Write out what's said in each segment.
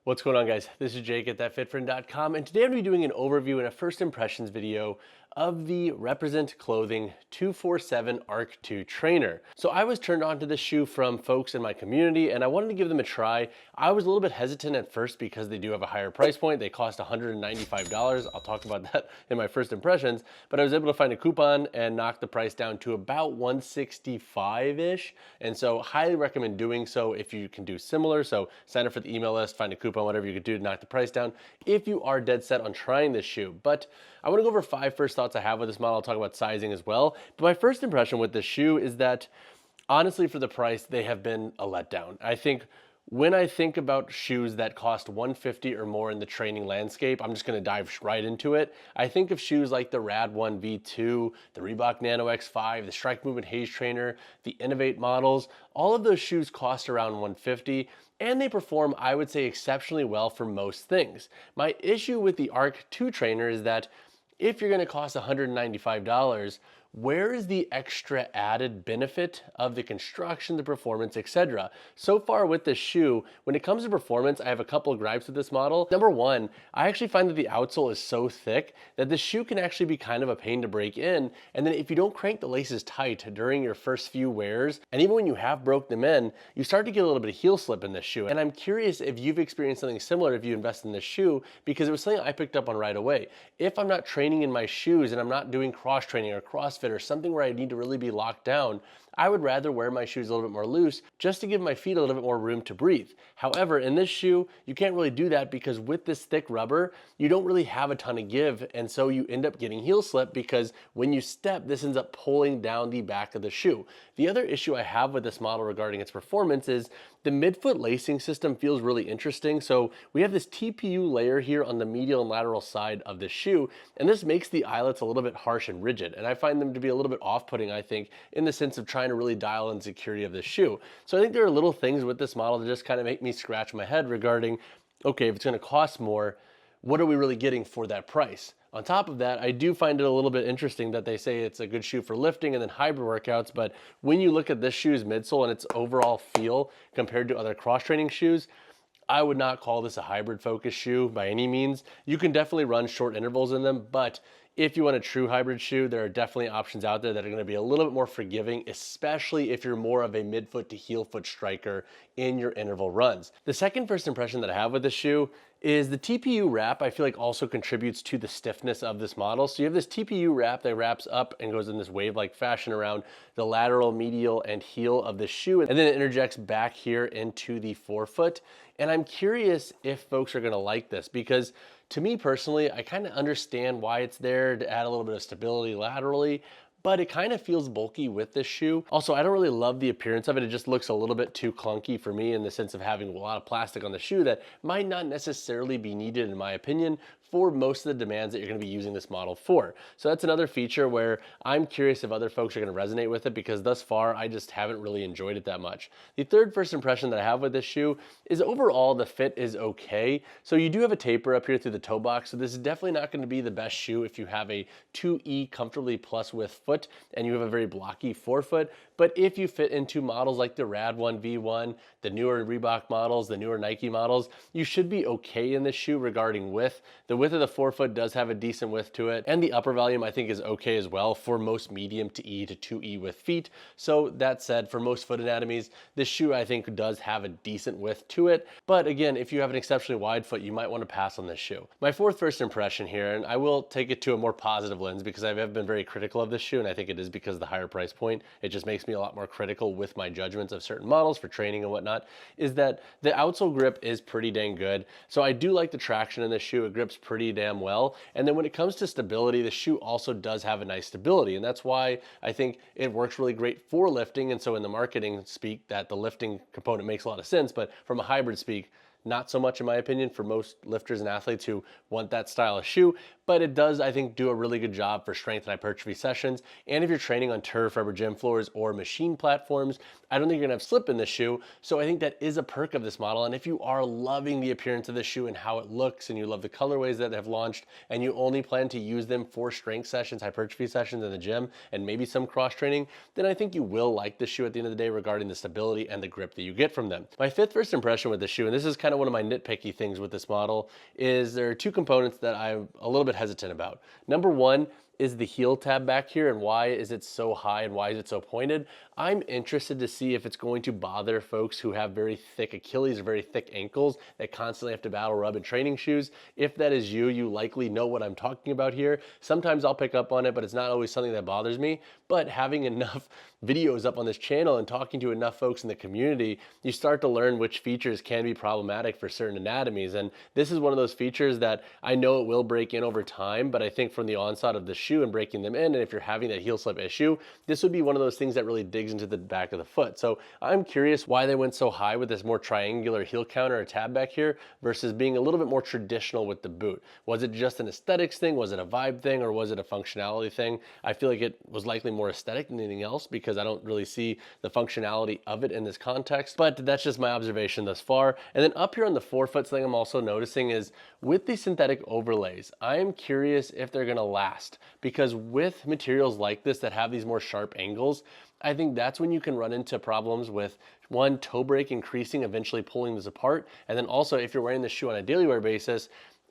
What's going on, guys? This is Jake at thatfitfriend.com, and today I'm going to be doing an overview and a first impressions video of the Represent Clothing 247 Arc 2 trainer. So I was turned on to this shoe from folks in my community and I wanted to give them a try. I was a little bit hesitant at first because they do have a higher price point. They cost $195. I'll talk about that in my first impressions, but I was able to find a coupon and knock the price down to about $165-ish. And so highly recommend doing so if you can do similar. So sign up for the email list, find a coupon, whatever you could do to knock the price down if you are dead set on trying this shoe. But I want to go over 5 first thoughts I have with this model. I'll talk about sizing as well. But my first impression with this shoe is that honestly, for the price, they have been a letdown. I think when I think about shoes that cost $150 or more in the training landscape, I'm just going to dive right into it. I think of shoes like the RAD ONE V2, the Reebok Nano X5, the Strike Movement Haze Trainer, the Innovate models. All of those shoes cost around $150 and they perform, I would say, exceptionally well for most things. My issue with the Arc 2 trainer is that if you're going to cost $195, where is the extra added benefit of the construction, the performance, etc.? So far with this shoe, when it comes to performance, I have a couple of gripes with this model. Number one, I actually find that the outsole is so thick that the shoe can actually be kind of a pain to break in. And then if you don't crank the laces tight during your first few wears, and even when you have broke them in, you start to get a little bit of heel slip in this shoe. And I'm curious if you've experienced something similar if you invest in this shoe, because it was something I picked up on right away. If I'm not training in my shoes and I'm not doing cross training or CrossFit or something where I need to really be locked down, I would rather wear my shoes a little bit more loose just to give my feet a little bit more room to breathe. However, in this shoe, you can't really do that because with this thick rubber, you don't really have a ton of give, and so you end up getting heel slip because when you step, this ends up pulling down the back of the shoe. The other issue I have with this model regarding its performance is the midfoot lacing system feels really interesting. So we have this TPU layer here on the medial and lateral side of the shoe, and this makes the eyelets a little bit harsh and rigid, and I find them to be a little bit off-putting, I think, in the sense of trying to really dial in security of this shoe. So I think there are little things with this model that just kind of make me scratch my head regarding, okay, if it's going to cost more, what are we really getting for that price? On top of that, I do find it a little bit interesting that they say it's a good shoe for lifting and then hybrid workouts, but when you look at this shoe's midsole and its overall feel compared to other cross-training shoes, I would not call this a hybrid focus shoe by any means. You can definitely run short intervals in them, but if you want a true hybrid shoe, there are definitely options out there that are going to be a little bit more forgiving, especially if you're more of a midfoot to heel foot striker in your interval runs. The second first impression that I have with this shoe is the TPU wrap, I feel like also contributes to the stiffness of this model. So you have this TPU wrap that wraps up and goes in this wave-like fashion around the lateral, medial, and heel of the shoe, and then it interjects back here into the forefoot. And I'm curious if folks are gonna like this because to me personally, I kind of understand why it's there to add a little bit of stability laterally, but it kind of feels bulky with this shoe. Also, I don't really love the appearance of it. It just looks a little bit too clunky for me in the sense of having a lot of plastic on the shoe that might not necessarily be needed, in my opinion, for most of the demands that you're going to be using this model for. So that's another feature where I'm curious if other folks are going to resonate with it because thus far I just haven't really enjoyed it that much. The third first impression that I have with this shoe is overall the fit is okay. So you do have a taper up here through the toe box, so this is definitely not going to be the best shoe if you have a 2E comfortably plus width foot and you have a very blocky forefoot. But if you fit into models like the RAD ONE V2, the newer Reebok models, the newer Nike models, you should be okay in this shoe regarding width. The width of the forefoot does have a decent width to it, and the upper volume I think is okay as well for most medium to E to 2E with feet. So that said, for most foot anatomies, this shoe I think does have a decent width to it. But again, if you have an exceptionally wide foot, you might want to pass on this shoe. My fourth first impression here, and I will take it to a more positive lens because I have been very critical of this shoe, and I think it is because of the higher price point. It just makes me a lot more critical with my judgments of certain models for training and whatnot, is that the outsole grip is pretty dang good. So I do like the traction in this shoe. It grips pretty damn well. And then when it comes to stability, the shoe also does have a nice stability. And that's why I think it works really great for lifting. And so in the marketing speak, that the lifting component makes a lot of sense, but from a hybrid speak, not so much in my opinion for most lifters and athletes who want that style of shoe, but it does, I think, do a really good job for strength and hypertrophy sessions. And if you're training on turf, rubber gym floors, or machine platforms, I don't think you're gonna have slip in this shoe. So I think that is a perk of this model. And if you are loving the appearance of this shoe and how it looks, and you love the colorways that have launched, and you only plan to use them for strength sessions, hypertrophy sessions in the gym, and maybe some cross training, then I think you will like this shoe at the end of the day regarding the stability and the grip that you get from them. My fifth first impression with this shoe, and this is kind of of one of my nitpicky things with this model is there are two components that I'm a little bit hesitant about. Number one is the heel tab back here, and why is it so high and why is it so pointed? I'm interested to see if it's going to bother folks who have very thick Achilles or very thick ankles that constantly have to battle rub in training shoes. If that is you, you likely know what I'm talking about here. Sometimes I'll pick up on it, but it's not always something that bothers me. But having enough videos up on this channel and talking to enough folks in the community, you start to learn which features can be problematic for certain anatomies. And this is one of those features that I know it will break in over time, but I think from the onset of the shoe and breaking them in, and if you're having that heel slip issue, this would be one of those things that really digs into the back of the foot. So I'm curious why they went so high with this more triangular heel counter or tab back here versus being a little bit more traditional with the boot. Was it just an aesthetics thing? Was it a vibe thing? Or was it a functionality thing? I feel like it was likely more aesthetic than anything else because I don't really see the functionality of it in this context, but that's just my observation thus far. And then up here on the forefoot, something I'm also noticing is with the synthetic overlays, I am curious if they're gonna last, because with materials like this that have these more sharp angles, I think that's when you can run into problems with one, toe break increasing, eventually pulling this apart. And then also if you're wearing this shoe on a daily wear basis,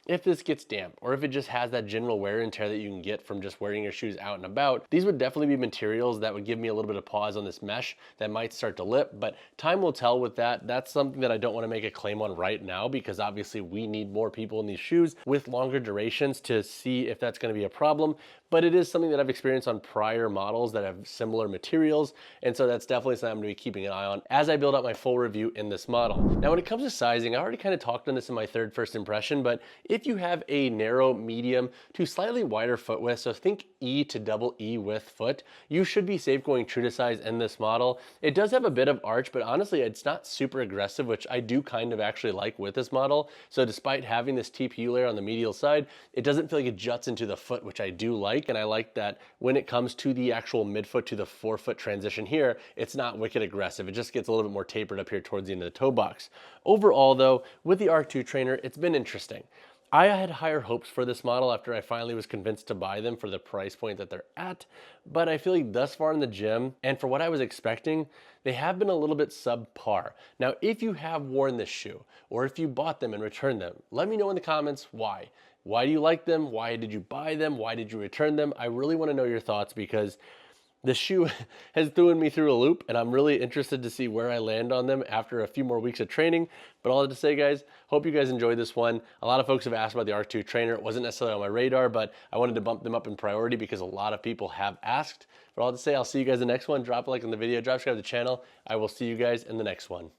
if this gets damp or if it just has that general wear and tear that you can get from just wearing your shoes out and about, these would definitely be materials that would give me a little bit of pause on this mesh that might start to lip, but time will tell with that. That's something that I don't want to make a claim on right now because obviously we need more people in these shoes with longer durations to see if that's going to be a problem. But it is something that I've experienced on prior models that have similar materials. And so that's definitely something I'm gonna be keeping an eye on as I build out my full review in this model. Now, when it comes to sizing, I already kind of talked on this in my third first impression, but if you have a narrow, medium to slightly wider foot width, so think E to double E width foot, you should be safe going true to size in this model. It does have a bit of arch, but honestly, it's not super aggressive, which I do kind of actually like with this model. So despite having this TPU layer on the medial side, it doesn't feel like it juts into the foot, which I do like. And I like that when it comes to the actual midfoot to the forefoot transition here, it's not wicked aggressive. It just gets a little bit more tapered up here towards the end of the toe box. Overall though, with the R2 trainer, it's been interesting. I had higher hopes for this model after I finally was convinced to buy them for the price point that they're at, but I feel like thus far in the gym, and for what I was expecting, they have been a little bit subpar. Now, if you have worn this shoe, or if you bought them and returned them, let me know in the comments why. Why do you like them? Why did you buy them? Why did you return them? I really want to know your thoughts because the shoe has thrown me through a loop and I'm really interested to see where I land on them after a few more weeks of training. But all I have to say, guys, hope you guys enjoyed this one. A lot of folks have asked about the R2 trainer. It wasn't necessarily on my radar, but I wanted to bump them up in priority because a lot of people have asked. But all I have to say, I'll see you guys in the next one. Drop a like on the video, subscribe to the channel. I will see you guys in the next one.